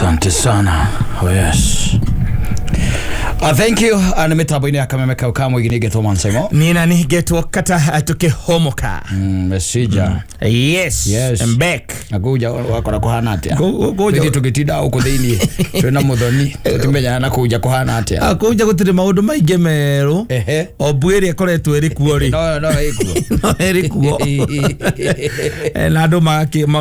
Asante sana. Oh yes. Thank you. Mitambo-ini ya kamemeka ukamwe ginige Mansaimo. Nina ni geto kata tukihomoka. Mesija. Yes. I'm back. Nakuja wakora kuhana atia. Goja tugitida uko thini. Twina muthoni. Tutimenya nakuja kuhana atia. Akuja gutire maundu maingi meru. Obwiri akoretwo eri kuo ri. No ikuo. No eri kuo. Na andu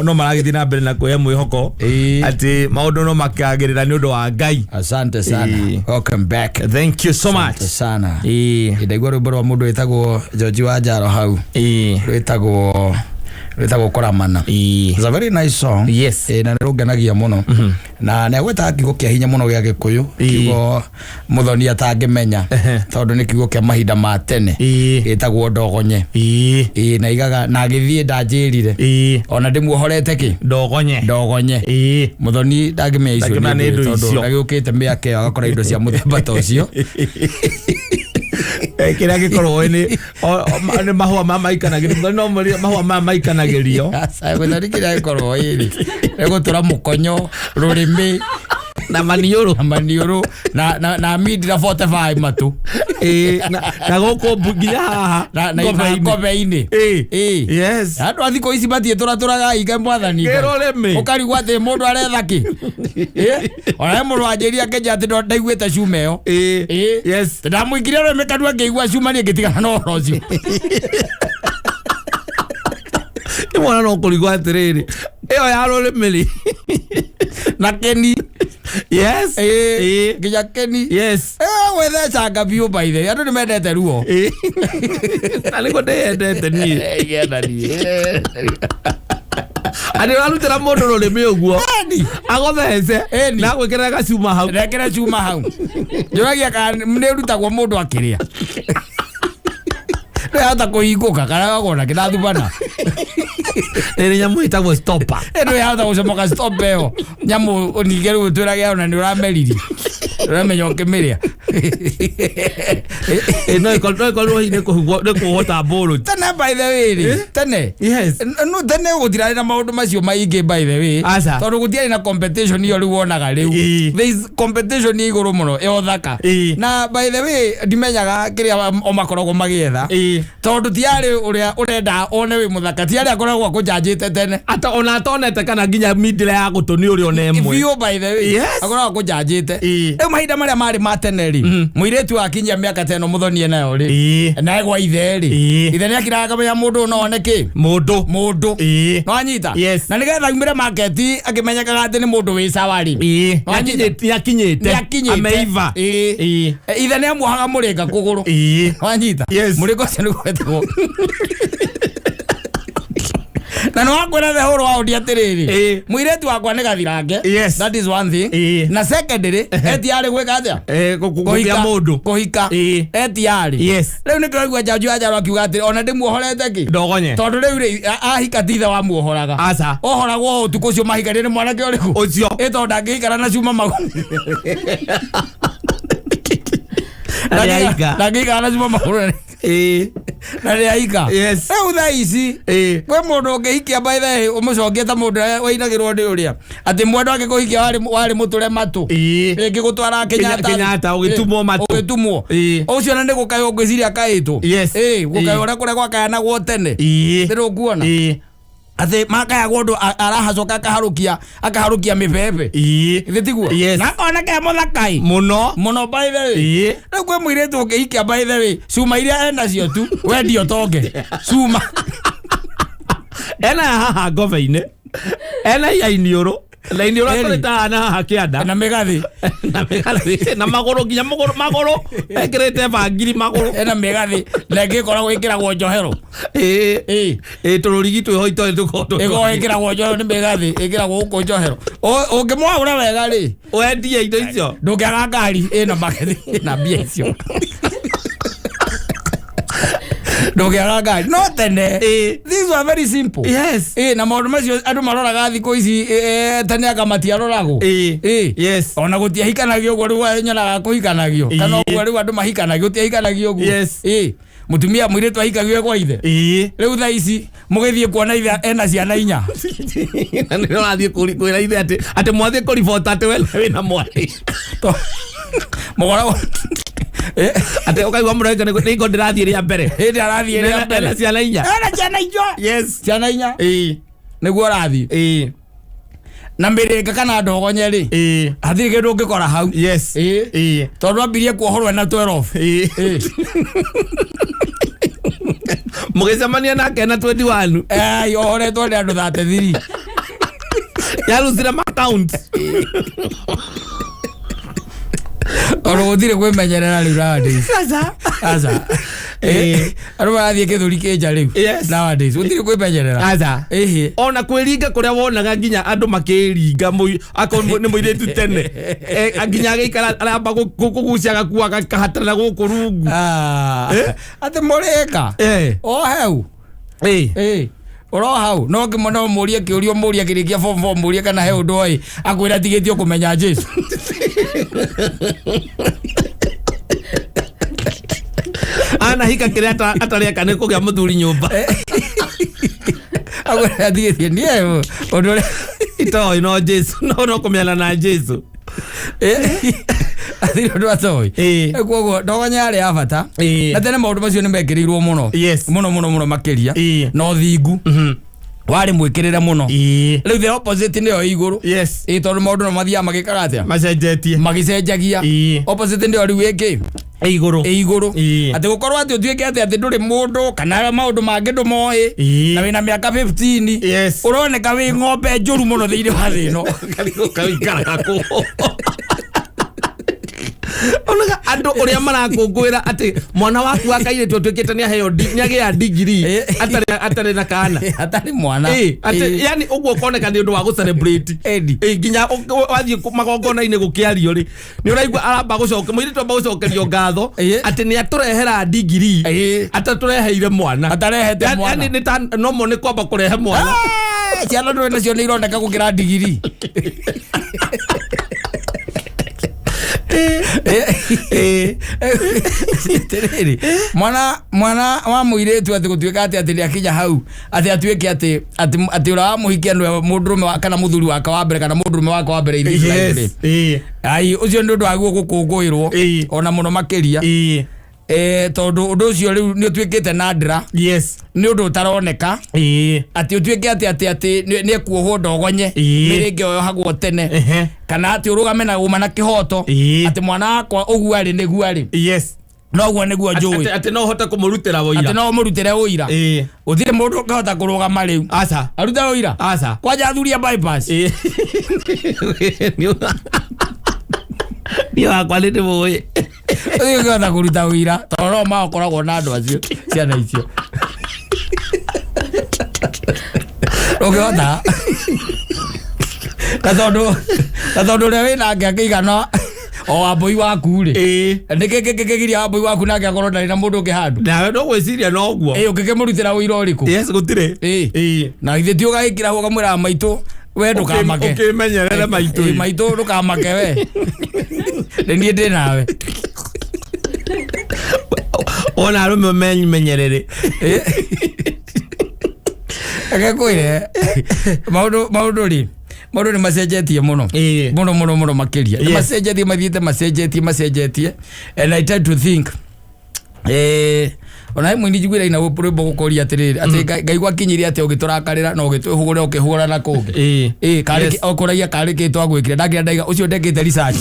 no maragithii na mbere na kuya mwihoko ati maundu no makagirira ni undu wa Ngai. Asante sana. Welcome back. Thank you so much. Sana. Ndaigwa rwimbo rwa mundu wetagwo George wa Njaro hau. Rwetagwo Koramana. It's a very nice song. Yes. Na nirungenagia muno. Na negweta kiugo kia hinya muno gia Gikuyu. Kiugo muthoni atangimenya. Tondu ni kiugo kia mahinda ma tene. Gitagwo Ndogonye. Na igaga na githie ndanjirire. Ona ndimuohorete ki? Ndogonye. Muthoni ndangimenya icio. Tondu agiukite miake agakora indo cia muthemba ta ucio. Kira gikorwo ni mahua mama ikanagirio no mahua mama ikanagirio asa wena kira gikorwo iri egotura mukonyo rurimi na manioro na mid na 45 matu na goko buginya haha na kobe-ini yes andu athiko ici batie turaturaga ige mwathani ukarigwa ati mundu aretha ki ona mundu anjiria keja ati ndaiguite cuma iyo yes ndamwikire ro mekanua ngeigua cuma ni ngitigana no rocio imwana no kurigwa atiriri iyo yarore meli na Keni. Yes. Gija Keni. Yes. Wethe changa biu by the. Andu nimendete ruo. Aliko ndendete ni. Genda ni. Ani warutira mundu rurimi uguo. Agothece. Na gwikira gacuma hau. Rekera cuma hau. Njoragia ka nirutagwo mundu akiria. Hata kuhinguka kana gakona kirathubana. Ere nyamu itagwo stopper. Ero hata gucomoka stop eo. Nyamu onigeru gutwiraga ona ni urameriri. Uramenya ukimiria. No ikolo ine kuhota bolo. Tene by the way. Tene. Yes. No tene gutira na maundu macio maingi by the way. Tondu gutiari na competition iyo riu wonaga riu. There is competition iguru muno eo thaka. Na by the way ndimenyaga kiria o makorogo magietha. Tondu tiari uria urenda one wi muthaka tiari akoragwo kujanjite tene. Ata ona atonete kana nginya middle ya gutuni uri ona emwe. Vio by the way. Akoragwo kujanjite. Riu mahinda maria mari mateneri. Muiretu akinyia miaka teno muthoni nayo ri. Na egwa ithe ri. Ithe ni akiraga kamenya mundu no oneke. Mundu. No anyita. Na nigetha umire market akimenyekaga ati ni mundu wi sawari. No akinyite. Ameiva. Ithe ni amuhaga muringa kuguru. No anyita. Muringo cio ni gwetagwo. Na no akwira the horo wa atiriri muiretu wakwa ni gathirange. That is one thing. Na secondary etiari gwika atia kuhika etiari riu ni kiragua Njaju Njaro akiuga ati ona ndimuohorete ki Ndogonye tondu riu ahika tithe wa muohoraga aca ohoragwo utuku ucio mahika ni mwanake uriku ucio ito ndangikara na cuma magu ndangikara na cuma magu na riaika tha ici kwe mundu ungihikia by the umucokie ta mundu wainagirwo ndi uria ati mwendu akikuhikia wari muture matu ringi gutwara Kenyatta ugitumwo matu ucio na ndigukayo ngwiciria kaitwo gukayo uria kuria gwakayanagwo tene ndiru kuona ati makaya gondo arahacoka akaharukia mibebe ithitiguo na ona ke muthakai muno by the way riu kwe muiretu ukihikia by the way cuma iria enda cio tu wendio tonge cuma ena haha ngove-ini ena yainiuru laini ora koleta na hakiada na megathi na magoro ginya magoro ekrete bagiri magoro ena megathi lege kora gwikira gwo njohero tururigi twihoito ndukondo ego ikira gwo njohero ni megathi ikira gwo uko njohero ungimwaura wega ri wendie indo icio ndungiaga ngari ina magethi na mbia icio Dogiaraga no tene these were very simple na maundu macio andu maroraga thiko ici tene akamati arorago ona gutia hikanagio gwo riu nyonaga kuhikanagio kana gwo riu andu mahikanagio gutia hikanagio gwo mutumia mwiretu ahikagiwe kwa ithe riu tha ici mugithie kuona ithe ena ciana 4 na ni rathie kwira ithe ati mwathie ku report ati we wina mwari mogora ate ukaigwa murega ni ngo ndirathie ria mbere hindi arathie ria mbere ena ciana 4 yes ciana 4 niguo rathie na mbirenga kana ndogonye ri athire kindu ngikora hau yes tondu ambirie kuohorwa na 12 mugicemania nake na 21 yohoretwo ni andu 33 yarucire ma account oro guthire kwimenyerera riu nowadays aza aru barathie githuri kinja riu nowadays guthire kwimenyerera aza ona kwiringa kuria wonaga nginya andu makiringa ni muiretu tene nginya agikara aramba kuguciaga kuaga kahatana guku rungu ati mureka o heu oro hau no ngimono murie kiurio murie kirikia form 4 murie kana he undu oi akwira tigitio kumenya Jesu ana hika kiria ataria kana kugia muthuri nyumba akwira tigitio ni eyo undu ito no Jesu no kumenya na Jesu athiro ndo atoi koguo ndogonya ari abata na tene maundu macio ni mekirirwo muno muno makiria no thingu wari mwikirire muno riu the opposite ndio iguru tondu maundu no mathia magikara atia magicenjagia opposite ndio riu iki iguru ati gukorwo ati utuike ati nduri mundu kana maundu mangi ndumoi na wina miaka 15 uroneka wi ng'ombe njuru muno thiini wa thino kawikara ku onaga andu uria marakungwira ati mwana waku akaire twetwikite ni aheo ni agia digiri atari na kana atari mwana ati yani uguo koneka ni undu wa gu celebrate nginya wathie magongona ine gukiario ri ni uraigwa aramba gucoka mwiritu amba gucokerio ngatho ati ni aturehera digiri atatureheire mwana atarehete mwana yani ni no mo ni kwamba kurehe mwana ciana ndo nacio ni ironeka gukira digiri mwana wa muiretu ati gutuika ati liakinya hau ati atuike ati ura muhikia ndo mundurume wa kana muthuri waka wa mbere kana mundurume waka wa mbere ile ai ucio ndu aguo gukungwirwo ona muno makiria tondu undu ucio riu ni utuikite nadra ni undu utaroneka ati utuike ati ni ekuohwo ndogonye miringe oyo hagwo tene kana ati urugame na uma na kihoto ati mwana wakwa ugu ari niguo ari no guo niguo njui ati no hota kumurutira woira ati no murutire woira uthire mundu ngahota kurugama riu aca aruta woira aca kwanja athuria bypass ni wakwa ni ndimui uyu ngahota kuruta woira toro ma okoragwo na andu acio ciana icio ukihota katondu ria wina ngakigana o aboi waku ri nikigiria aboi waku nake akorwo ndari na mundu ukihandu nawe no gwiciria no guo ukikimurutira wira uriku gutire na ithe ti ugagikira ukamwira maitu we ndukamake ukimenyerere maitu ndukamake we ndie ndi nawe ona arume menyerere akakwire maundu ri maundu ni macenjetie muno makiria ni macenjetie mathiite macenjetie and I try to think ona imwe ni jigwira ina upurebo gukoria atiriri ati ngaigwa kinyiri ati ugiturakarira no ugitwihugura ukihura na kungi kari okuragia kari kitwa gwikire ndagira ndaiga ucio ndekite research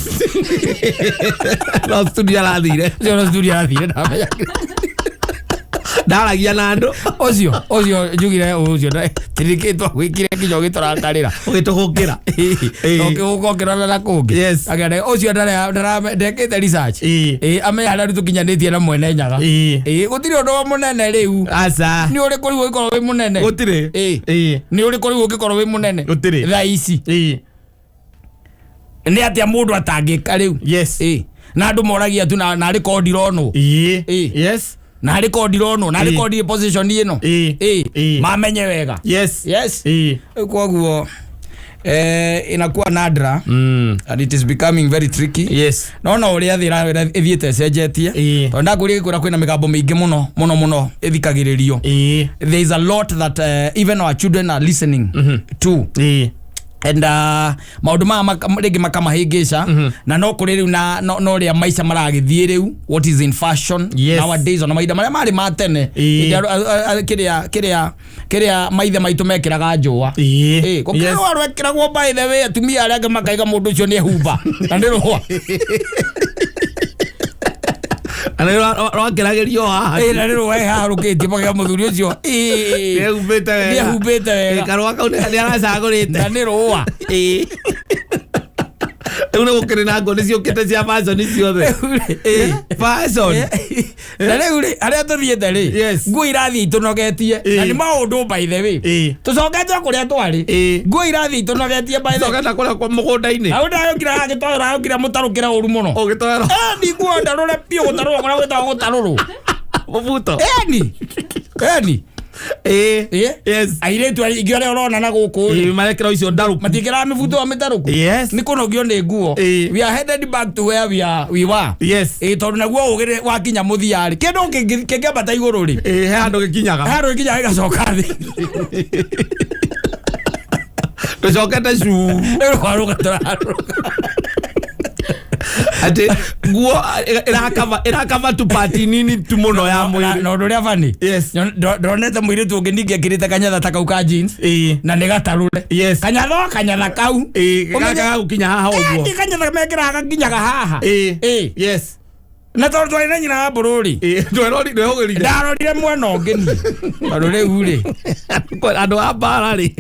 no studio arathire ndamenya ndaragia na andu ucio njugire ucio tirikitwa gwikire kinyo giturakarira ugituhukira ukihukira na kungi agenda ucio ndekite research amenya haria tukinyanitie na mwene nyaga gutiri undu wa munene riu aca ni uri kuri gukorwo wi munene gutiri ni uri kuri gukorwo wi munene gutiri tha ici ni atia mundu atangika riu na andu moragia tu na record rono na record rono na record position ino mamenye wega koguo inakuwa nadra and it is becoming very tricky. Yes. Naona uria thira ethiete cenjetie tonda kuri kuna kwina migambo mingi muno ethikagiririo. There is a lot that even our children are listening to. And maundu rigi makamahingica na no kuri riu no ria maisha maragithie riu, what is in fashion nowadays, ona maida maria mari ma tene kiria maithe maitu mekiraga njua gukira waru ekiragwo by the way atumia aria angĩ makaiga mundu ucio ni humba na ndirwa ana rokeragerio haha na ndirwa harukitie paga muthuri ucio ni humbite wega karwa kau ni aracagurite na ndirwa una gukire na ngoni ciukite cia fashion ciothe fashion na riu ri aria tuthiete ri nguo irathi itunogetie na ni maundu by the way tucokete kuria twari nguo irathi itunogetie by the way tucokete kuria kwa mugunda-ini au ndayo kira gitwara kira mutarukira uru muno ugitwara ni nguo ndarore pio gutarura kora gwetwa gutaruru mubuto eni yes airetu igire orona na guku marekera icio ndaruku matikira mibuto wa mitaruku ni kunogio ni nguo we are headed back to where we were tondu naguo ugire wakinya muthiari kindu kingembata iguru ri he handu gikinyaga igacoka thi tucokete cu ati nguo irakava tupati nini tumuno ya mwiri no nduria fani ndonete mwiri tu ngingi kirite kanyatha ta kau ka jeans na nigatarure kanyatha kau gaka gukinya haha uguo kanyatha mekiraga nginyaga haha na tondu twari na nyina wa bururi ndarorire mwena ungini tondu riu ri andu a mbara ri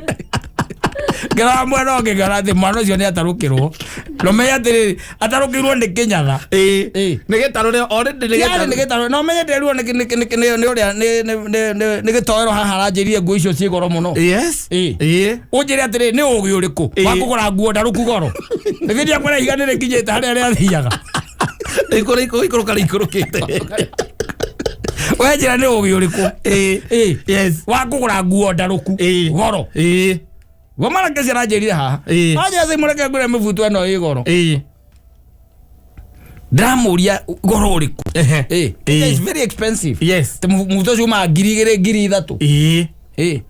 gara mwena ungi gara thi mwana ucio ni atarukirwo no me atiri atarukirwo ni kinyatha ni gitarure already ni gitarure no me ndirwo ni uria ni gitoero haha ranjirie nguo icio ci goro muno unjire atiri ni ugi uriku wa kugura nguo ndaruku goro ni thiria kwara iganire kinyete haria ria thiaga ikurukite wenjira ni ugi uriku wa kugura nguo ndaruku goro Wamara kesi ranjirire haha aje ase mureke ngure mibuto eno igoro dramuria goro uriku it is very expensive mubuto cio ma ngiri 3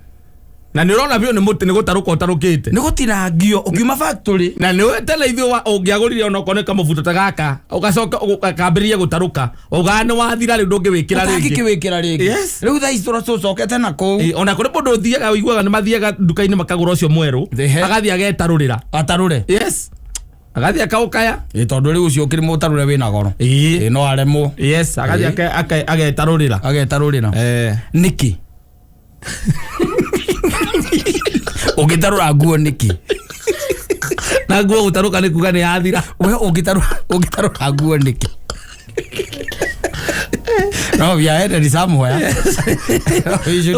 na ni rona bio ni muti ni gutaruka utarukite ni gutina ngio ukiuma factory na ni wetele ithio ungiagurire ona koneka mabuto ta gaka ugacoka ukambiria gutaruka ugane wathira ri ndungi wikira ringi kiwikira ringi riu tha istora cocokete na ku ona kuri mundu thiaga wiguaga ni mathiaga nduka-ini makagura ucio mweru agathia agetarurira atarure agathia akaukaya tondu riu ucio ukiri mutarure wina goro no aremwo agathia agetarurira niki ugitarura nguo niki na nguo gutaruka ni kuga ni yathira we ugitarura nguo niki no we are headed somewhere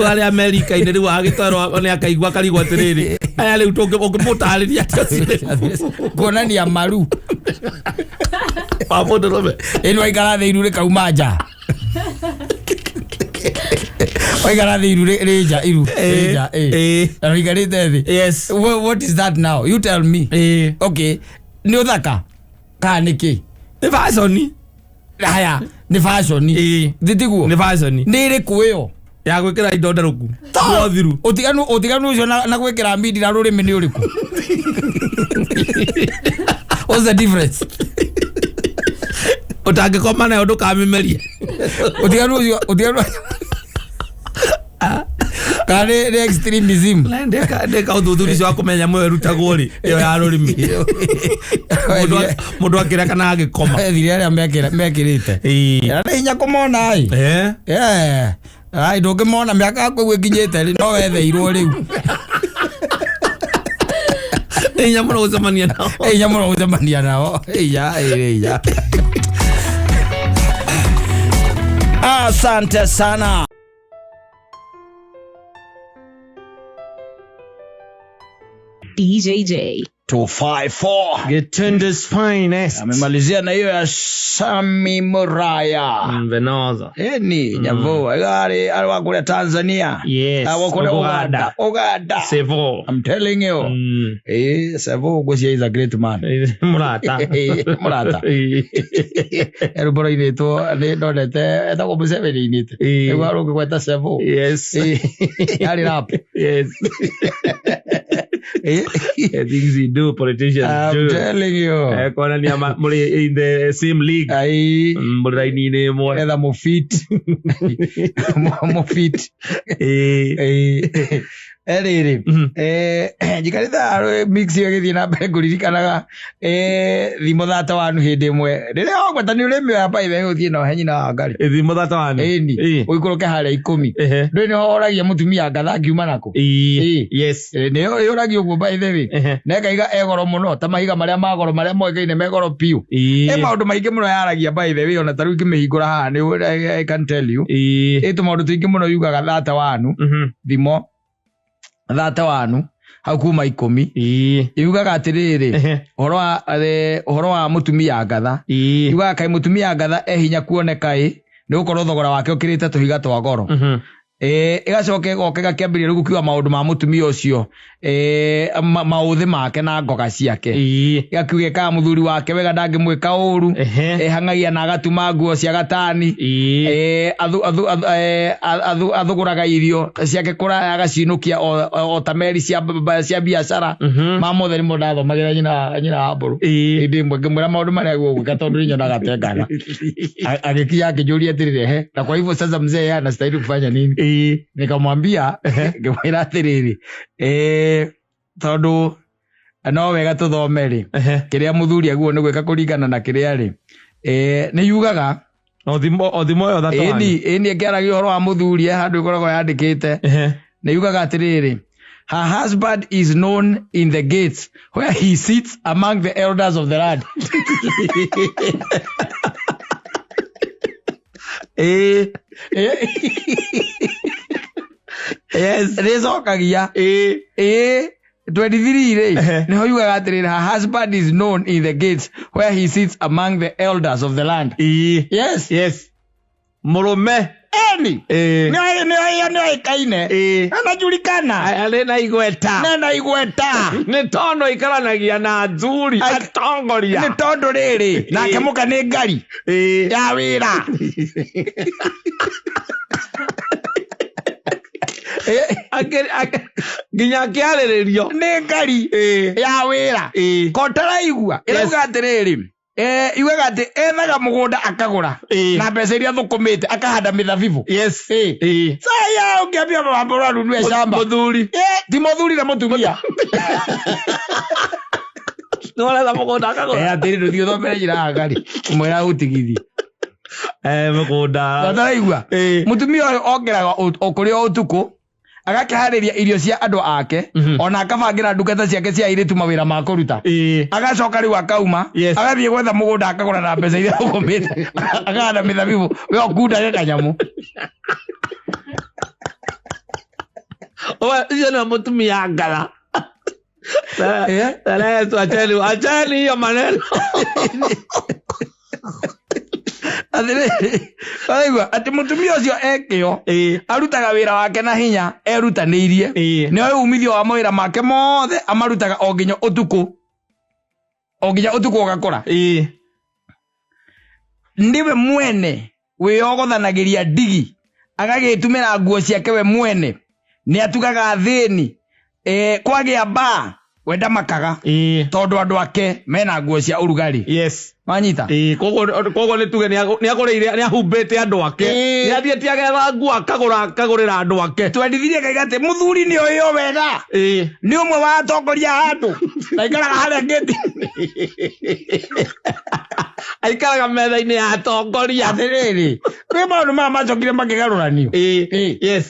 wale America ine riu agitwarwo ni akaigwa karigwa tiriri aya riu tungimutariria kuonania maru pamoja robe eno igara thiru ri kauma nja Oigara thiru reja iru rigarite thi what is that now you tell me okay ni uthaka ka niki ni fashion haya ni fashion thitiguo ni fashion ni ri kuyo ya gwikira indo ndaruku thiru utiganu ucio na gwikira mbindi na rurimi ni uriku what's the difference utangikoma nayo ndukamimerie utiganu kare extremism ndeka uthuthuri cio kumenya mweru tagori iyo ya rurimi mundu akira kana agikoma thire aria mekirite na hinya kumona ai ndungimona miaka yaku ikinyite ri no wetheirwo riu hinya muno gucemania nao iya asante sana. DJJ 254. Getunde's finest. Amemalizia na hiyo ya Sami Muraya. Venoza. Ni nyavo. Agari alwakule Tanzania. Yes. Awakule Uganda. Sevo. I'm telling you. Sevo Gosia is a great man. Murata. Murata. Erubora ineto donete eta ko Museveni inite. Egwaro ko kweta Sevo. Yes. Yari rap. Yes. Things you do, politicians I'm do. telling you. Kona ni muli in the same league. Ai. Muli ni ne mo. Eda mo fit. Mo fit. Erere. Jikarita mix yake na kuririkanaga thimo thata wanu hindi mwe. Rire ogweta ni uremi hapa ibe uthie no henyi na ngari. Thimo thata wanu. Ni. Uikoroke haria 10. Ndwe ni horagia Mutumia Ngatha ngiuma nako. Yes. Ni yoragia uguo by the way. Na kaiga egoro muno ta mahiga maria magoro maria moikaine megoro piu. Maundu maingi muno yaragia by the way ona taru kimihingura haha ni I can tell you. Tu maundu tuingi muno yugaga thata wanu. Thimo thata wanu hau kuma 10 yugaga atiriri horo wa Mutumia Ngatha yugaga kai Mutumia Ngatha hinya kuoneka ni gukorwo thogora wake ukirite tuhiga twa goro igacoke gokega kiambiria riu gukiwa maundu ma mutumia ucio mauthi make na ngoga ciake igakiuge ka muthuri wake wega ndangimwika uru hangagia na agatuma nguo cia gatani athuguraga irio ciake kura agacinukia o tameri cia biashara mamutheri mo ndathomagira nyina mburu ndi mwe ngimwira maundu maria gwika tondu nyonaga tengana agikia akijuria atirire na kwa hivyo sasa mzee anastahili kufanya nini? Nikamwambia ngimwira atiriri tondu no wega tuthomeri kiria muthuri aguo ni gwika kuringana na kiria ri ni yugaga othimo yo thata ni ngiaragia horo wa muthuri handu ikoragwo yandikite ni yugaga atiriri her husband is known in the gates where he sits among the elders of the land. Yes, rezokagia 23 re no yugaga atiriri her husband is known in the gates where he sits among the elders of the land. Yes murume ni kaine anajulikana alena igweta ni tondo ikaranagia na nzuri atongoria ni tondo riri nake muka ni ngari ya wira nginya kiariririo ni ngari ya wira kotara igua irauga atiriri yugaga ati ethaga mugunda akagura na mbeca iria thukumite akahanda mithabibu. Saya ungiambia mambo ranu nwe shamba muthuri ti muthuri na mutumia no la mugunda akagura atiri nduthio thomere njira ngari mwera utigithi mugunda ndaraigua mutumia ongeraga okuri utuku agakihariria irio cia andu ake ona akabangira ndukata ciake cia iritu mawira ma kuruta agacoka riu akauma agathie gwetha mugunda akagura na mbeca iria ukumite akahanda mithabibu we okunda kanyamu iyo na Mutumia Ngatha achani hiyo maneno aigua ati mutumia ucio ekio arutaga wira wake na hinya erutaniirie ni oyo umithio wa mawira make mothe amarutaga onginya utuku ugakora ndiwe mwene wiyogothanagiria ndigi agagitumira nguo ciake we mwene ni atugaga thini kwagia ba wenda makaga tondu andu ake mena nguo cia urugari manyita kogo ni tuge ni agoreire ni ahumbete andu ake ni athiete agetha nguo akagurira andu ake twendithirie kaiga ati muthuri ni uyo wega ni umwe wa atongoria andu na ikaraga haria ngeti aikaraga metha-ini ya atongoria atiriri ri maundu maya macokire makigaruranio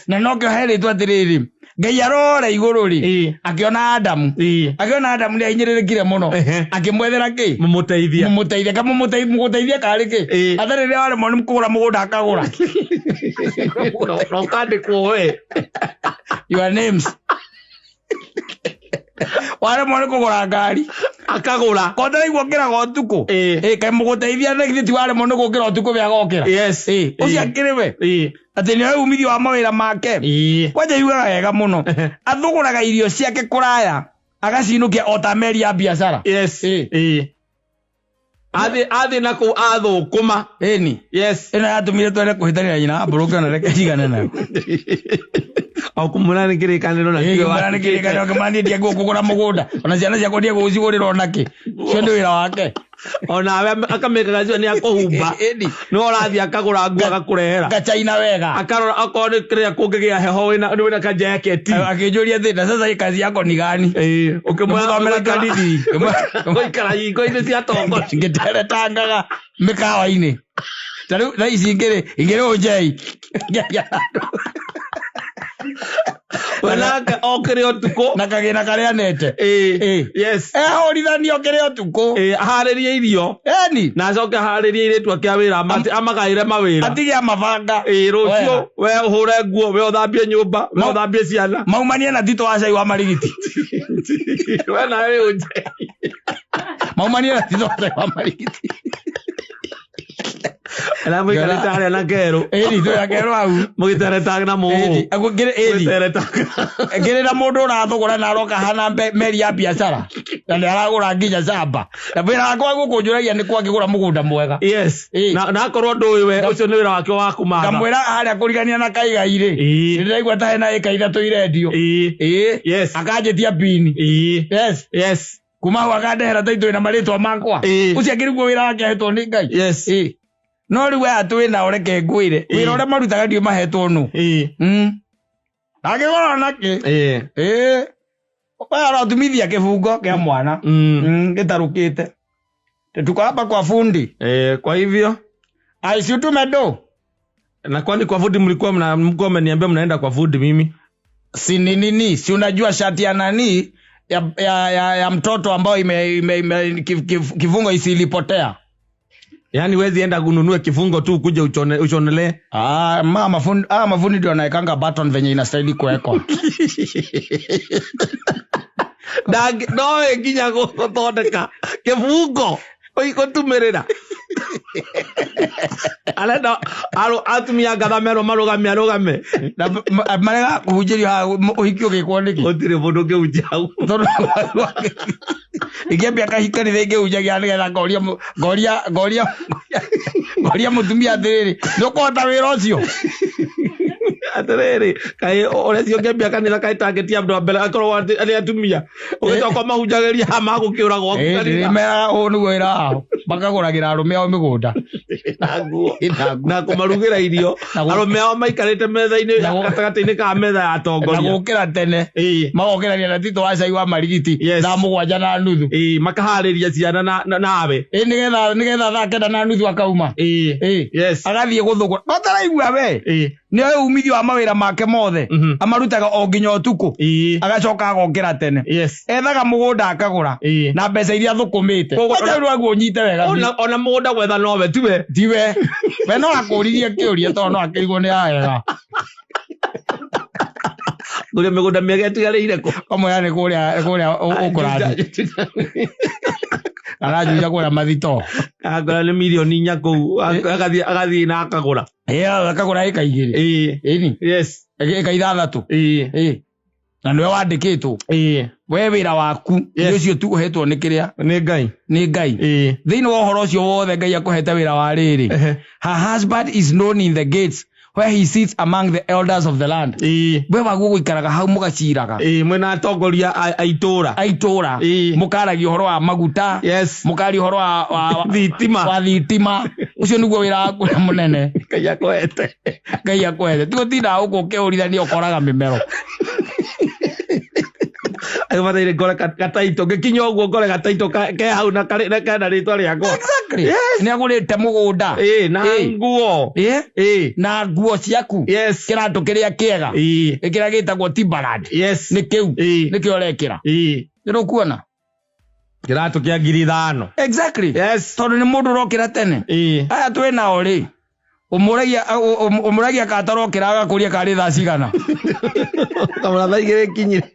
na nokio heritwo atiriri Ngai arora iguru ri akiona Adamu ni ahinyirirekire muno akimwethera ki mumuteithia kama mumuteithia kari ki athari ria wale mwana mkugura mugunda akagura rokande kuoe your names wale mwana kugura ngari akagura kondera igwo kira gotuko kai muguteithia na githiti wale mwana gukira otuko bya gokira yes ucio akiriwe ati ni umithio wa mawira make kwaje yuga wega muno athuguraga irio ciake kuraya agacinukia otameri ya biashara yes Athi na ku athukuma eni yes ena yatumire twere kuhitanira nyina broker na reke cigane nayo au kumulani kirikaniro na kio wa kirikaniro kemani dia gukugura mugunda ona ciana cia kwendia gucigurira onaki cio ndi wira wake ona akameka gacio ni akuhumba no orathi akagura nguo agakurehera gachaina wega akarora akone kiria kungigia heho wina ka jacket akijuria thina sasa kazi yako ni gani ukimwamera kanini ngoikara yingo ine cia tongo ngitere tangaga mikawa-ini taru thaisi ingire ujei Wanaka okere otuko nakagina karia nete yes horithanio okere otuko haririe irio eni na coke haririe iretu akia wira amagaire mawira atige amabanga rucio we uhure nguo we uthambie nyumba we uthambie ciana maumanie na tito wa cai wa marigiti we na we uje maumanie na tito wa cai wa marigiti ala mo ikareta na kero to ya kero au mugitereta na mu agukire ngire na mundu urathugura na roka hana meri ya biashara na ni aragura nginya zamba na wira wako gukunjuragia ni kwa ngigura mugunda mwega yes na akorwo nduwi we ucio ni wira wake wa kumanga kamwira haria kurigania na kaiga ire ndiraigwa ta hena eka ithatu irendio yes akanjitia pini yes kuma wakandehera taito na maritwa makwa ucio akirigwo wira wake ahetwo ni Ngai yes no riwe atwina oreke ngwire wira ore marutaga ndio mahetwo nu agigora nake bara tumithia kibungo kia mwana gitarukite tukaba kwa fundi kwa hivyo aisi utumedo na kwani kwa fundi mlikuwa mmeniambia mnaenda kwa fundi mimi si nini si unajua shati ya nani ya mtoto ambao kifungo isilipotea. Yani wezi enda kununue kifungo tu kuja uchonele. Mafundi ndio anaekanga button venye inastahili kuwekwa. No ginya gutondeka kifungo oiko tumerera. Alenda atumia Ngatha marugame marega kuhujiria uhikio gikwo niki otire bondo ke ujau igiambia kahika ni thenge ujagia nigetha ngoria mutumia athiri ndukuhota wira ucio atiriri kai orecio ngiambia kanitha kai target ya mdo mbele akorwo ali atumia ugitoka mahujagiria hama gukiura gwaku kanitha mera onu wira bakaguragira arume ao migunda na kumarugira irio arume ao maikarite metha-ini gatagati-ini ka metha ya tongoria na gukira tene magokirania na tito wa cai wa marigiti thaa 7:30 makahariria ciana nawe nigetha thaa 9:30 akauma yes agathie guthugura bataraigua we ni oyo umithio wa mawira make mothe amarutaga o nginya utuku agacoka agokira tene ethaga mugunda akagura na mbeca iria thukumite acha rwaguo nyite wega ona mugunda gwetha nowe tiwe we no akuririe kiuria to no akirigwo ni aega kuria migunda miege tigarire ko kamwe yani kuria ukurathi arajuja kuria mathito agora ni milioni nya ku agathi na akagura akagura eka igiri ini yes eka ithathatu na niwe wandikitwo we wira waku ucio tu uhetwo ni kiria ni Ngai thiini wa uhoro ucio wothe Ngai akuhete wira wa riri her husband is known in the gates where he sits among the elders of the land we waguo guikaraga hau mugaciraga mwena atongoria aitura mukaragia uhoro wa maguta mukaria uhoro wa thitima ucio niguo wira waku munene Ngai akwete tigo tinda uko ukiurithania ukoraga mimero agvatire gore kataito gikinya uguo gore kataito ke hau na kana ritwa riakwa exactly ni agurite mugunda na nguo na nguo ciaku kiratu kiria kiega ikira gitagwo Timberland ni kiu ni kio rekira ndio kuona kiratu kia 5,000 exactly tondu ni mundu rokira tene aya twina ori umuragia kataro kiraga kuria kari thaa cigana kamera thaigire kinyire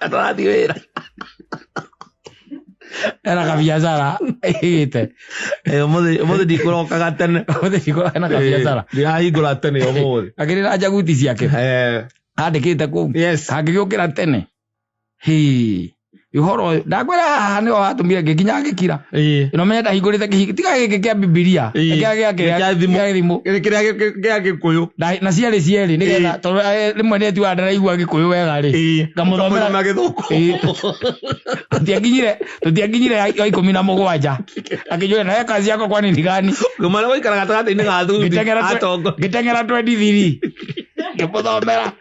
Atarathi wera. Era kabiashara. Ite. Umuthi ndikurokaga tene. Umuthi ndikurokaga na kabiashara. Ndihahingũra tene umuthi. Akĩrĩra njaguti ciake. Andĩkĩte kũu. Yes. Angĩgĩũkĩra tene. Ihoro ndakwĩra haha nĩho hatũmire ngĩkinya ngĩkira. Ĩno menya ndahingũrĩte kĩhiki tiga gĩkĩ kĩa Bibilia. Kĩa thimũ. Kĩrĩa gĩa Gĩkũyũ. Na ciarĩ cierĩ nĩgetha tondũ rĩmwe nĩtuaga ndaraigua Gĩkũyũ wega rĩ. Ngamũthomera Gĩthũngũ. Tũtiakinyire ya 17. Akĩnjũria nawe kazi yako kwani ni gani? Ngũmana gũikara gatagatĩ-inĩ ga thuti. Ngĩteng'era 23. Ngĩmũthomera.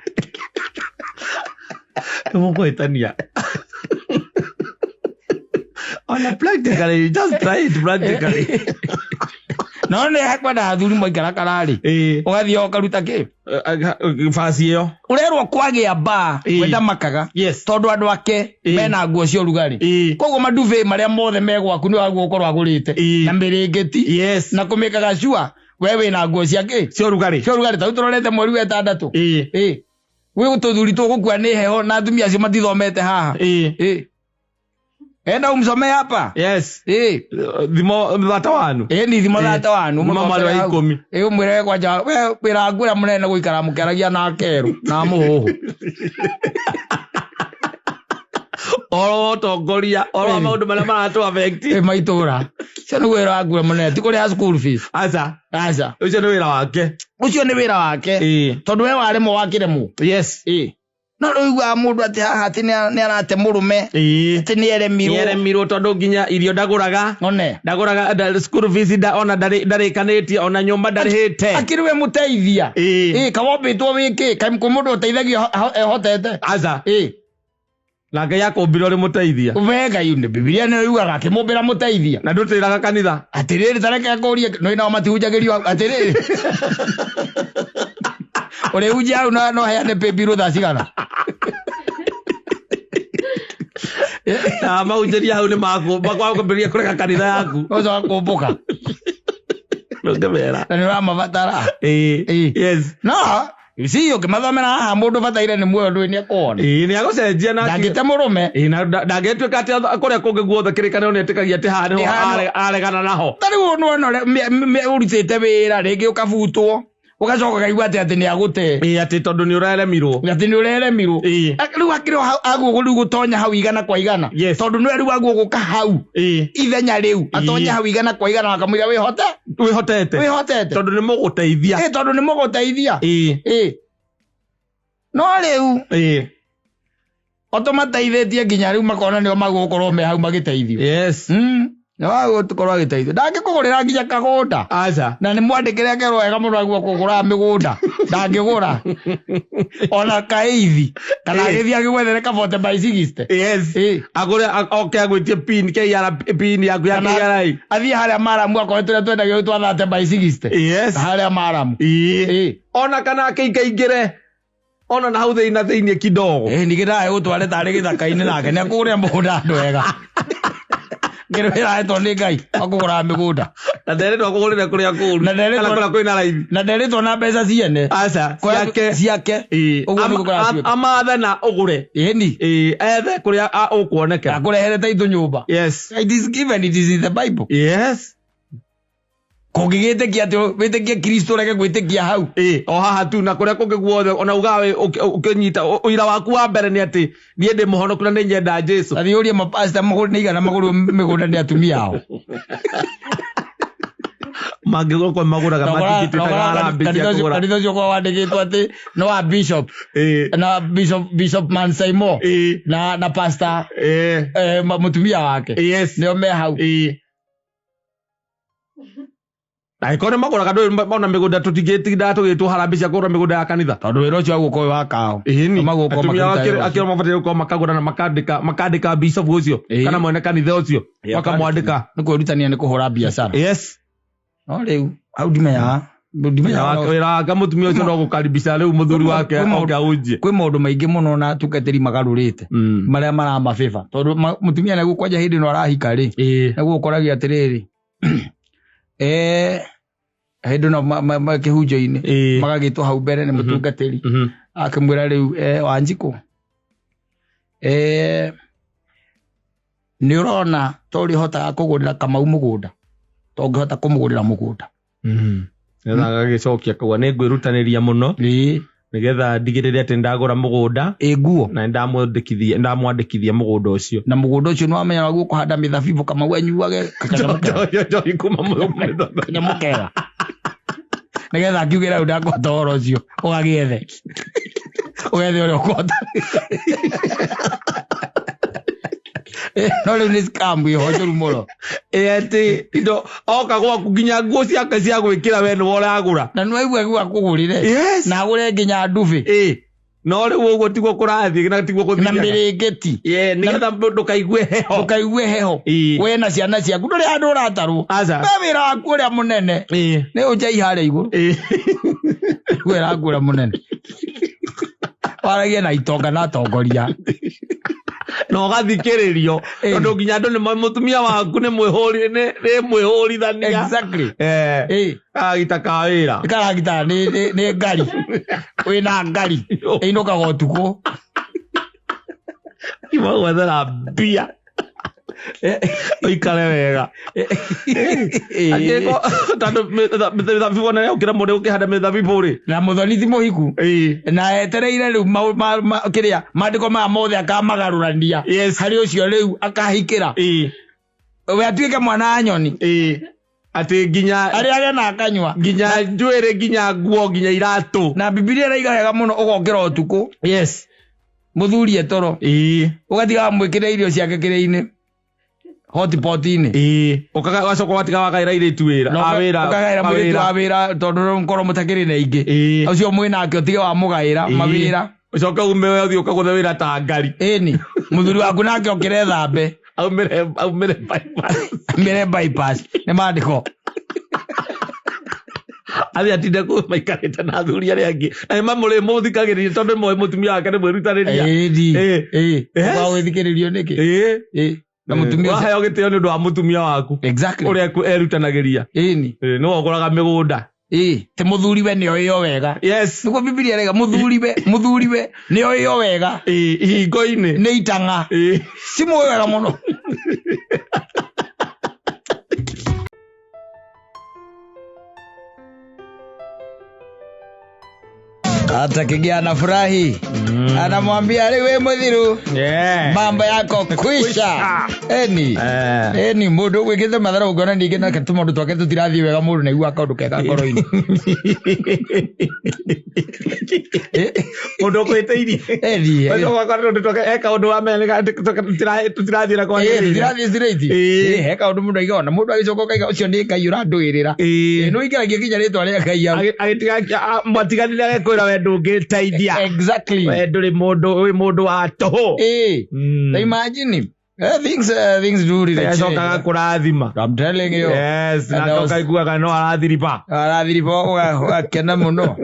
Mũkũhĩtania. On a practically, just try it practically. No nĩ hakwenda athuri maikara kararĩ. Ũgathiĩ ũkaruta kĩ? Basi ĩyo. Ũrerwo kwagĩa bar wenda makaga. Tondũ andũ ake mena nguo cia ũrugarĩ. Koguo maduve marĩa mothe me gwaku nĩ waguo ũkorwo agũrĩte. Na mĩrĩngĩti. Na kũmĩkaga sure we wĩna nguo cia kĩ? Cia ũrugarĩ. Cia ũrugarĩ tondũ tũrorete mweri wa 6. Wewe tũthuri tũgũkua nĩ heho na atumia acio matithomete haha. Enda umsome hapa. Yes. Thimo thata wanu. Ni thimo thata wanu. Mama wa 10. Umwire kwanja we wĩra ngũra mũnene gũikara mũkĩaragia na keru na mũhũhũ. Oro tongoria, oro maũndũ marĩa maratũ affect. Maitũra. Cio nĩ wĩra ngũra mũnene ti kũrĩha school fees. Aca. Ũcio nĩ wĩra wake. Ũcio nĩ wĩra wake. Tondũ we waremwo wakĩremwo. Yes. No rĩu mũndũ atĩ haha atĩ nĩ arate mũrũme atĩ nĩ eremirwo tondũ nginya irio ndagũraga ndagũraga school fees ona ndarĩkanĩtie ona nyũmba ndarĩhĩte akĩrĩwe mũteithia kawombĩtwo wĩkĩ kaĩ mũndũ ũteithagia ehotete aca nake yakũmbire ũrĩ mũteithia wega yune Biblia nĩ yugaga akĩmũmbĩra mũteithia na ndũtĩraga kanitha atĩrĩrĩ tareke akũrie no nao matihunjagĩrio atĩrĩrĩ Ore ujia no heane pebiro tha cigana. Na maunjĩria hau nĩ makwambĩrĩria kũreka kanitha yaku. Ũcoka kũmbũka. Ndũngĩmera. Na nĩ ũramabatara. Yes. No. Sio kimathomera haha mũndũ bataire nĩ muoyo ndũĩ nĩ akona. Nĩ agũcenjia na ndangĩte mũrũme. Na ndangĩtuĩka atĩ kũrĩa kũngĩ guothe kĩrĩkanĩro nĩ etĩkagia atĩ haha nĩho aregana naho. Tarĩu no ũrutĩte wĩra rĩngĩ ũkabutwo. Ugacoka kaigua atĩ nĩ agũte. Atĩ tondũ nĩ ũreremirwo. Atĩ nĩ ũreremirwo. Rĩu akĩrĩ aguo rĩu gũtonya hau igana kwa igana. Tondũ nĩ rĩu aguo gũka hau. Ithenya rĩu atonya hau igana kwa igana akamwĩra wĩhotete. Tondũ nĩ mũgũteithia. Tondũ nĩ mũgũteithia. No rĩu. Otomateithĩtie nginya rĩu makona nĩo magũkorwo me hau magĩteithio. Yes. Na wago tukorwo agĩteithio. Ndangĩkũgũrĩra nginya kagũnda. Aca. Na nĩ mwandĩkĩre akerwo wega mũndũ aguo kũgũra mĩgũnda. Ndangĩgũra. Ona kaithi. Kana agĩthiĩ agĩgwethere kabote by 60. Yes. Agũre oke agwĩtie pin KR pin yaku ya KRI. Athiĩ harĩa Maramu akoretwo twendagio twathate by 60. Yes. Harĩa Maramu. Ona kana akĩingaingĩre. Ona na hau thĩinĩ kidogo. Nĩgetha gũtware tarĩ gĩthaka-inĩ nake nĩ akũgũrĩra mũgũnda andũ wega. Ngĩrĩra eto nĩ Ngai akũgũra mĩgũnda. Na nderĩtwo akũgũrĩre kũrĩa kũũru. Na nderĩtwo kwĩna raithi. Na nderĩtwo na mbeca ciene. Aca. Ciake. Ũguo nĩ gũkora ciake. Amathe na ũgũre. Ĩni. Ethe kũrĩa ũkuonekera. Akũrehere ta indo nyũmba. Yes. It is given, it is in the Bible. Yes. Kũngĩgĩtĩkia atĩ wĩtĩkie Kristo reke gwĩtĩkia hau. O haha tu na kũrĩa kũngĩ guothe ona ugawe ũkĩnyita ũira waku wa mbere nĩ atĩ niĩ ndĩ mũhonoku na nĩ nyenda Jesu. Athiĩ ũrie mapasta magũrũ nĩ igana magũrũ mĩgũnda nĩ atumia ao. Mangĩgũrwo magũraga matingĩtuĩkaga arambĩkia kũgũra. Kanitha ũcio kwa wandĩkĩtwo atĩ no wa bishop. Na bishop Mansaimo. Na pastor Mutumia wake. Nĩo me hau. Aikore magũraga ndũ ona mĩgũnda tũtingĩtinda tũgĩtwo harambĩ cia kũgũra mĩgũnda ya kanitha. Tondũ wĩra ũcio agũkorwo wa kao. Akĩrwo mabataire gũkorwo makagũra na makandĩka bishop ũcio kana mwene kanitha ũcio makamwandĩka. Nĩ kwĩrutania nĩ kũhũra biacara. Yes. No rĩu hau ndimenyaga. Wĩra wake mũtumia ũcio no gũkaribisha rĩu mũthuri wake oke ahunjie. Kwĩ maũndũ maingĩ mũno na tungatĩri magarũrĩte marĩa maramabĩba. Tondũ mũtumia nĩguo kwanja hĩndĩ ĩno arahika rĩ. Nĩguo ũkoragia atĩrĩrĩ. Hĩndĩ no makĩhunjio-inĩ magagĩtwo hau mbere nĩ mũtungatĩri akĩmwĩra rĩu Wanjikũ Nĩ ũrona tori hota kũgũrĩra Kamau mũgũnda tongĩhota kũmũgũrĩra mũgũnda ngetha gagĩcokia kuga nĩ ngwĩrutanĩria mũno nigetha ndigĩrĩre atĩ ndagũra mũgũnda nguo na ndamwandĩkithia mũgũnda ũcio na mũgũnda ũcio nĩ wamenya waguo kũhanda mĩthabibũ Kamau anyuage kanyamũkega nigetha akiugĩra ndakũhota ũhoro ũcio ũgagĩethe ũrĩa ũkũhota no rĩu nĩ scam ĩho mũno atĩ indo oka gwaku nginya nguo ciake cia gwĩkĩra we nĩwe ũragũra na nĩwaigua akũgũrĩre na agũre nginya ndubi no rĩu ũguo tiguo kũrathiĩ na tiguo gũthiĩ na mĩrĩngĩti nĩgetha ndũkaigue heho we na ciana ciaku ndũrĩ handũ ũratarwo we wĩra waku ũrĩa mũnene nĩ ũnjai harĩa igũrũ wĩra waku ũrĩa mũnene waragie na itonga na atongoria no gathikĩrĩrio tondũ nginya andũ nĩ mũtumia waku nĩ mwĩhũrithania exactly karagita ka wĩra karagita nĩ ngari wĩna ngari ĩinũkaga ũtukũ imagwethera mbia oikare wega tondũ mĩthabibũ nĩ ũkĩra mũndũ ũkĩhanda mĩthabibũ rĩ na mũthonithi mũhiku na etereire rĩu kĩrĩa maandĩko maya mothe akamagarũrania harĩ ũcio rĩu akahikĩra we atuĩke mwana wa nyoni atĩ nginya arĩa na akanyua nginya njuĩrĩ nginya nguo nginya iratũ na Bibilia ĩraiga wega mũno ũgokĩra ũtukũ mũthuri etoro ũgatiga mwĩkĩre irio ciake kĩrĩa-inĩ hotpot-inĩ ũgacoka watiga wakaĩra irĩtu wĩra ũkagaĩra mũirĩtu wa wĩra tondũ ngorwo mũtakĩrĩ na ingĩ ũcio mwĩnake ũtige wa mũgaĩra mawĩra ũcoke ume we ũthiĩ ũkagũthe wĩra ta ngari ĩni mũthuri waku nake okĩre thambe aumĩre bypass nĩ maandĩko athi atinde maikarĩte na athuri arĩa angĩ na mamũrĩ mũthikagĩrĩria tondũ moĩ mũtumia wake nĩ mwĩrutanĩria gwĩthikĩrĩrio nĩkĩ na mũtumia waheo gĩtĩo nĩ ũndũ wa mũtumia waku ũrĩa erutanagĩria nĩ wogũraga mĩgũnda ti mũthuri we nĩo ĩyo wega nĩguo Bibilia ĩrauga mũthuri we nĩo ĩyo wega ihingo-inĩ nĩ itang'a si mũĩ wega mũno hata Kigea anafurahi anamwambia wewe mudhiru mambo yako kwisha eni mundu gwikite mathara ugona ningi na ketu mundu twake tutirathie wega mundu na igua kaundu kega ngoro-ini mundu kwiteirie wewe wakati ndo twake eka undu wa mene tutirathie na kwa tutirathie straight eka undu mundu aiga na mundu agicoka kaiga ucio ndi Ngai uranduirira no ikaragia kinya ritwa ria Ngai agitiga matiganire kwira ndũngĩteithia exactly ndũrĩ mũndũ wa tũhũ so imagine things do really cokaga kũrathima I'm telling you na tokaiguaga no arathiripa ugakena mũno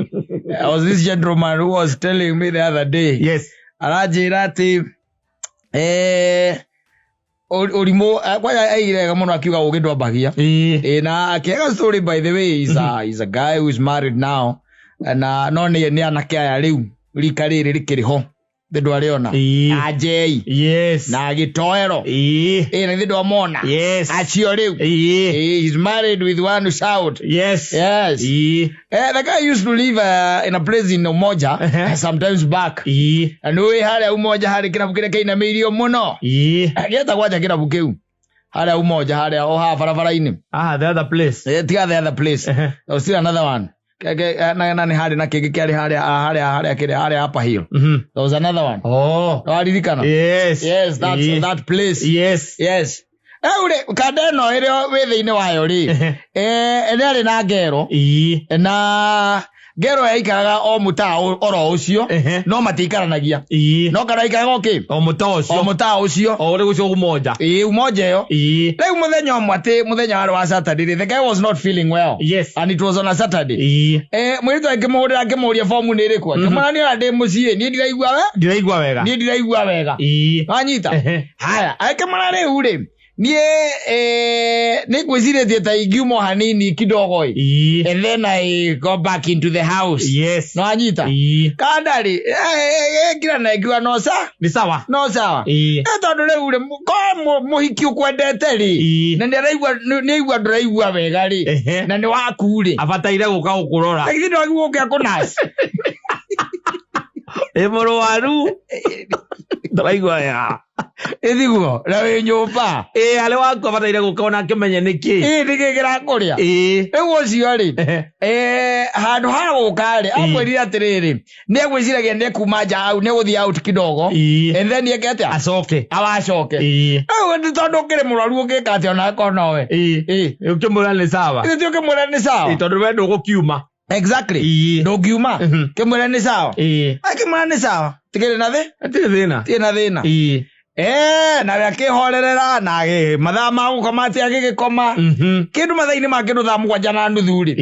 I was this gentleman who was telling me the other day aranjĩra atĩ ũrimũ kwaya airega mũno akiuga ũgĩ ndwambagia na akĩaga story by the way is a guy who is married now na no nĩ anake aya rĩu rika rĩrĩ rĩkĩrĩho thĩndũ arĩona ajei na gĩtoero na thĩndũ amona acio rĩu he's married with one shout the guy used to live in a place in Umoja sometimes back and we harĩa Umoja harĩ kĩrabu kĩrĩa kĩinamĩirio mũno agĩeta gwaja kĩrabu kĩu harĩa Umoja harĩa o haha barabara-inĩ the other place tiga the other place there was still another one na ni hari na kĩngĩ kĩarĩ harĩa Upper Hill there was another one waririkana that place ure kadeno ĩrĩa wĩ thĩinĩ wayo rĩ nĩarĩ na ngero na ngero yaikaraga o mũtaa oro ũcio no matiikaranagia no karaikaraga o mũtaa ũcio o rĩu ũcio Umoja Umoja ĩyo rĩu mũthenya ũmwe atĩ mũthenya warĩ wa Saturday the guy was not feeling well and it was on a Saturday mwĩrĩtu akĩmũria fomu nĩ ĩrĩkũ akĩmwĩra niĩ ndĩ mũciĩ niĩ ndiraigua wega wanyita haya akĩmwĩra rĩu rĩ ni kwizire ta igiumo hanini kidogo and then I go back into the house. Yes. No anyita. Kandari kila na igiwa no sawa. Ni sawa. No sawa. Tondu riu ri ko muhiki ukwendete ri. Na ni igwa ndiraigua wega ri. Na ni waku ri. Abataire guka gukurora. Lakini ndo gukia kunasi. Morowaru. Ndiraigua ya. Ethiguo na we nyumba ale wako abataire gukona akimenye niki ndigigira kuria ewo cio ri handu ha gukari amwirire atiriri ni egwiciragia ni kuma nja au ni guthii out kidogo and then yekete acoke ewo tondu kiri muraru ungika ati ona akona we ukimura ni sawa ukimura ni sawa tondu we ndugukiuma exactly ndugiuma kimura ni sawa akimura ni sawa tikiri na thina na yakihorerera na mathaa ma gukoma ati agigikoma kindu mathaini ma kindu thaa mugwanja na nuthu ri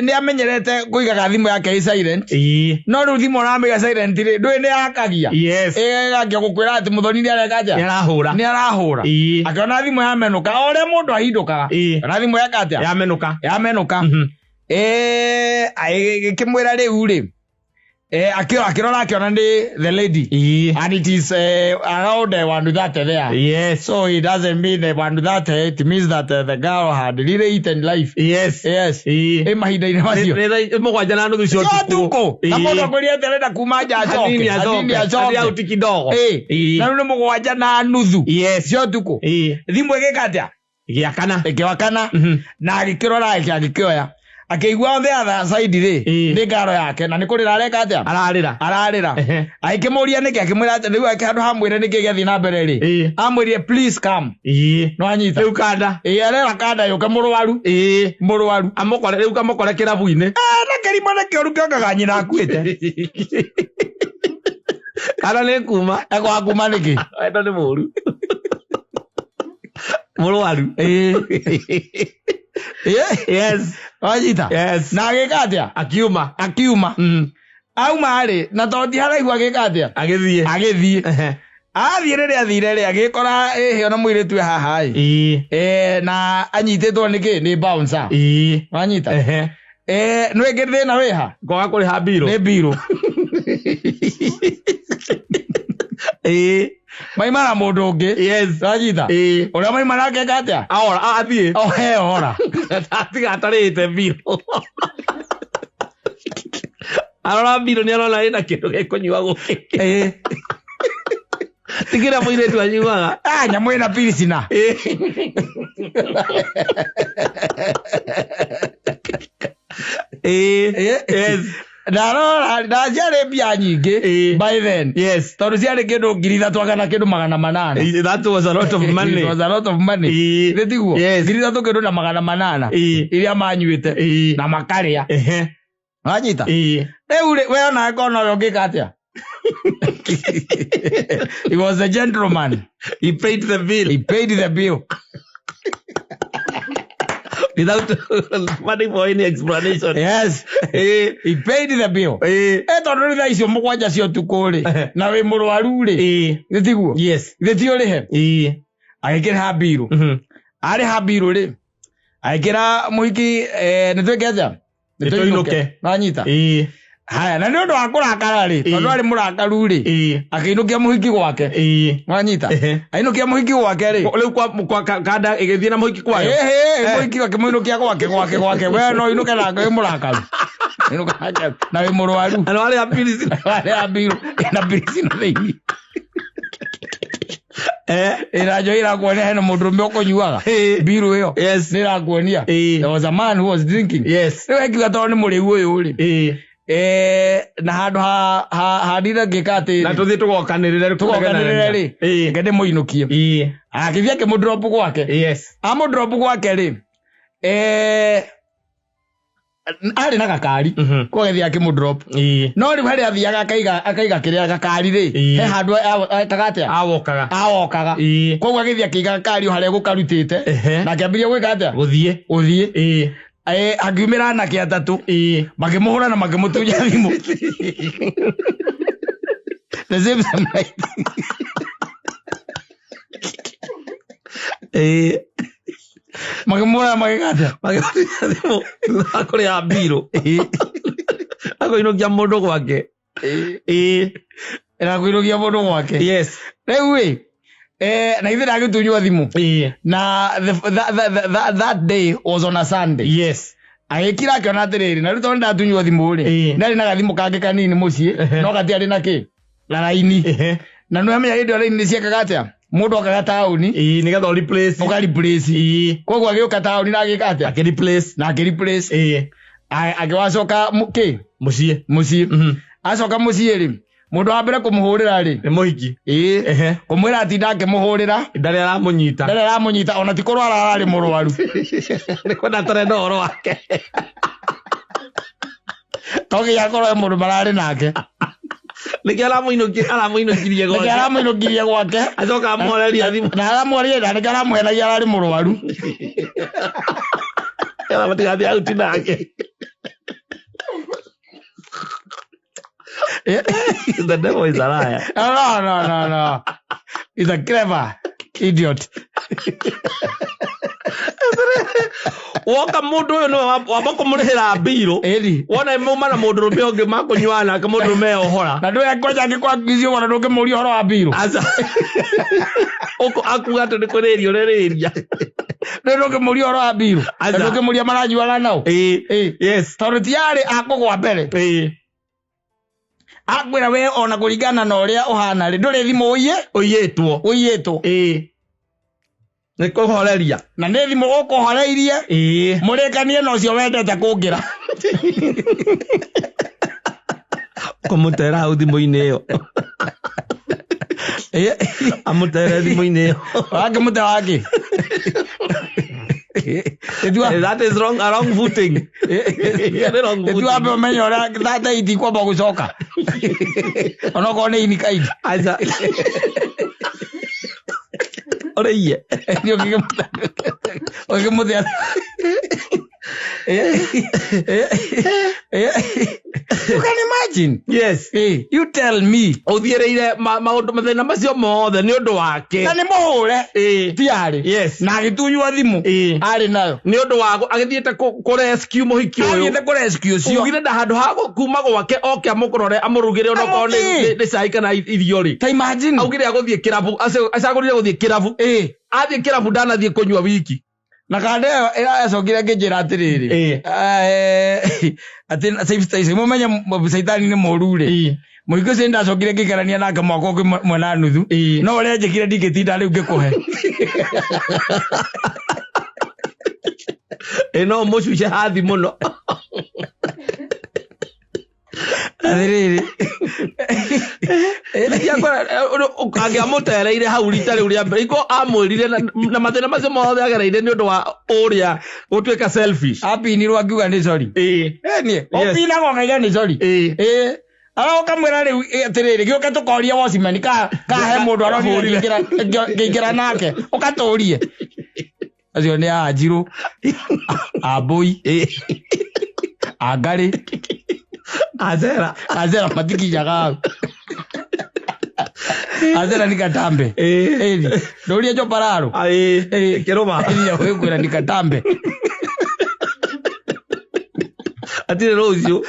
ni amenyerete kuigaga thimu yake i silent no ru thimu ramiga silent ri ndui ni akagia agia gukwira ati muthoni ni arekaja ni arahura akiona thimu yamenuka ore mundu ahindukaga na thimu yakatia yamenuka kimwira riu ri akirora akiona ndi the lady and it is around 1:30 there. Yes. So it doesn't mean 1:30, it means that the girl had really eaten life. Yes. Mahinda ina macio mugwanja na nuthu cio tuko na mundu akoria terenda kuma nja acoke hadi out kidogo na nune mugwanja na nuthu cio tuko thimu igikatia igiakana na agikirora agikioya akigwa on the other side ri ni ngaro yake na nikurira areka atia ararira aikimuria niki akimwira ati riu akihandu hamwire niki giathi na mbere ri amwirie please come no anyita riu kanda arera kanda yuka murwaru amukore riu kamukore kirabu-ini na kerimo na kioru kiongaga nyina akuite kana ni kuma akuma niki endo ni muru murwaru yes wajita na agikatia akiuma auma ri na todi haraihu agikatia agithie athire athire ri agikora ona mwiritu haha na anyitetwo niki ni bouncer wanyita no egethie na weha goga kuri ha biro ni biro maimara mundu ungi wanyita uria maimara agikatia athie ora atiga atarite biro arora biro ni arona ina kindu gikunyua guki tikira mwire tu anyuaga nyamu ina pirisina na jare bia nyingi by then tondu ciari kindu 3,000 kana kindu 800 that was a lot of money nditiguo 3,000 kindu na 800 iria manyuite na makaria wanyita riu we ona ngona uyo ngika atia he was a gentleman, he paid the bill without money for any explanation. He paid the bill. Tondu ri thaicio mugwanja cio tukuri na wi murwaru ri gitiguo gitio rihe agikira biru ari ha biru ri agikira muhiki nitwekeja nituinuke nanyita haya na ndio akurakara ri tondu ari murakaru ri akiinukia muhiki gwake nanyita ainukia muhiki gwake ri riu kwa kanda igithie na muhiki kwayo muhiki akimuinukia gwake we no inuke na ngai murakaru inuka na we murwaru ana wale abiru na birisina thei irajo irakuonia hena mundurume ukunyuaga biru iyo nirakuonia there was a man who was drinking riu ekiuga tondu ni muriu uyu ri na handu handire ngikati na tuthie tugokanirire ri ngende muinukie akithia ke mudrop gwake amudrop gwake ri ari na gakari kogethia akimudrop no ri hari athiaga akaiga kiria gakari ri he handu tagate awokaga koguo agithia kiga gakari haria gukarutite na kiambiria gwika atia guthie akiumira na kiatatu makimuhura na makimutunya thimu the same Magimura magikata. Magimura akore ya biro. Ako inogia mundu gwake. Era kuirogia mundu gwake. Yes. Rewe. Na ithe ndagitunywa thimu. Na that day was on a Sunday. Yes. Ahiki akiona atiriri na ruto ndatunywa thimu ri. Ndari na gathimu kange kanini mucii no gatiari na ki? La raini. Na no amenya indo raini ciekaga atia? Mundu akaga tauni ni gatho replace uka replace koguo agioka tauni na agika atia ake replace na ake replace agiwacoka mucii acoka mucii ri mundu wa mbere kumuhurira ri ni muhiki kumwira ati ndake muhurira ndari aramunyita ona ti korwa arari murwaru ni kwenda tare ndoro wake togi yakoro mundu marari nake Niki aramuinokirie gwake acoka amuoreria thimu na aramuoreria na niki aramuhenagia arari murwaru era matigathi auti nake the devil is a liar. No. He's a clever idiot. Woka mundu uyu no wabako murihira biro wona mumana mundu rume onge makunywana ka mundu rume ohora na ndu yakoja ngikwagizie wona nduke muri horo wa biro aza oko akuga to ndikorerio rereria nduke muri horo wa biro nduke muri maranywana nao yes toroti yari akogwa mbere akwira we ona kuringana na uria uhana ri nduri thimu uyitwo Niko horeria na nä thimå gå kå horeirie må rä kanie no cio wendete kå ngä ra kå må tera hau thimå-inä ä yo amå tere thimå-inä ä yo wake må te wake that is wrong footing wambe å menye å rä a thate itikwamba gå coka onokorwo nä inikaidi Oreiye oke muthia you can imagine yes you tell me uthiereire maundu mathina macio mothe ni undu wake na ni muhure tiari yes na agitunywa thimu ari nayo ni undu wako agithiete ku rescue muhiki uyu agithiete ku rescue cio ugire nda handu ha kuma gwake oke amukorore amurugire ono ko ni cai kana irio ri ta imagine augire aguthie kirabu acagurire guthie kirabu athie kirabu ndanathie kunywa wiki na kandeo iracokire ngijira atiriri ati safe mumenye saitani ni moru ri muiko se ndacokire ngigerania nake mwaka ũngĩ mwena nuthu no uria njikire ndingitinda riu ngikuhe no mucuce hathi muno atiriri ukangia mutereire hau rita riu ria mbere iko amwirire na mathina macio mothe agereire ni undu wa uria gutuika selfish apinirwo akiuga ni sorry nie opina gokaiga ni sorry ara ukamwira riu atiriri gioka tukoria wosiman ka he mundu arahuri ngira nake ukaturie acio ni Anjiru Aboi Angari Azera matikijaga Azera nikatambe ndoria jo pararo kiroma ya wewe nikatambe atire rocio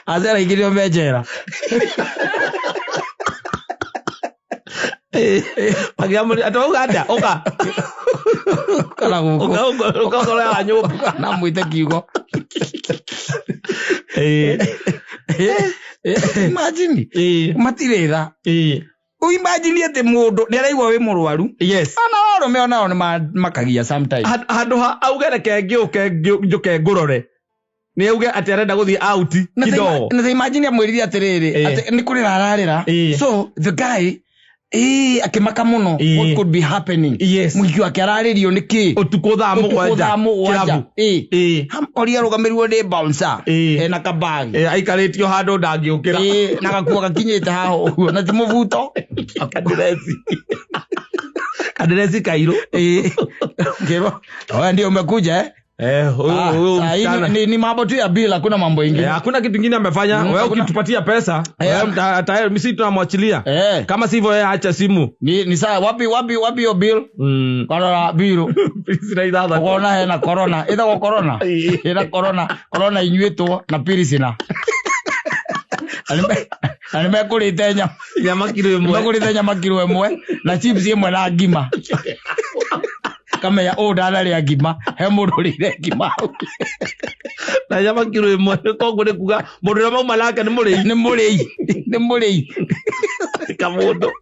Azera ikirio mejera agiamuri atoganda oka kala oka kola anyo na mwite kiugo imagine matirera imagine ate mundu ni araigwa we murwaru yes ana waro me ona ni makagia sometimes handu ha augere njuke ngurore ni auge ati arenda guthie out kidogo na imagine amwirire atiriri ati ni kurira ararira so the guy akimaka muno what could be happening mwiki wake araririo niki utuko thaa mugwanja oria rugamirwo ni bouncer na kabag aikaritio handu ndangiukira na gakuo gakinyite haho uguo na ti muvuto kadiresi kairo ngero oya ndio umekuja Ni mambo tu ya bila, kuna mambo ingine. Hakuna kitu kingine amefanya. Wewe ukitupatia pesa, wewe tayari mimi tunamwachilia. Kama sivyo yeye acha simu. Ni sawa, wapi yo bill? Corona bill. Corona hena corona. Ida ko corona. Ida corona inyweto na pirisina. Anime kulite nyama kilo imwe. Kulite nyama kilo imwe na chips imwe na ngima. Kama ya dala ya ngima, he mundu rire ngima. Na nyama kilo imwe ko ngure kuga mundu na mau malaka ni murei. Kamundu.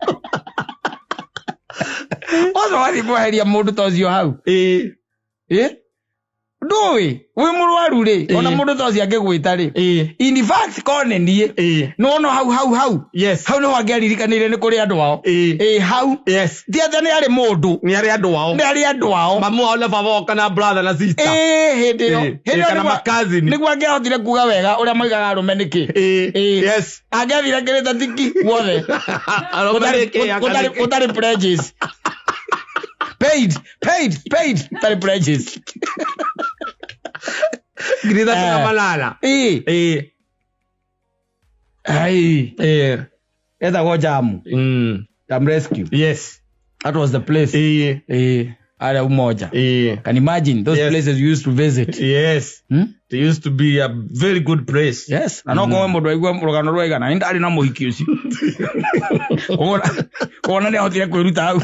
Ozo wali boheria mundu tocio hau. Ndui we murwaru ri ona mundu tocio angigwita ri in fact kone nie no hau yes hau no wangeririkaniire ni kuri andu wao hau yes thiathe ni ari mundu ni ari andu wao mamu wao na baba kana brother na sister hindi yo kana makazi ni gwangehotire kuga wega uria moigaga arume niki yes angethire ngirita tiki wothe kutari pledges paid tari pledges grida kama malala eda go jamu jam rescue yes that was the place ara umoja can imagine those places you used to visit yes they used to be a very good place yes na no ko mundu aigua murugano rwega na ndari na muhiki uci ona ne hotire kwiruta au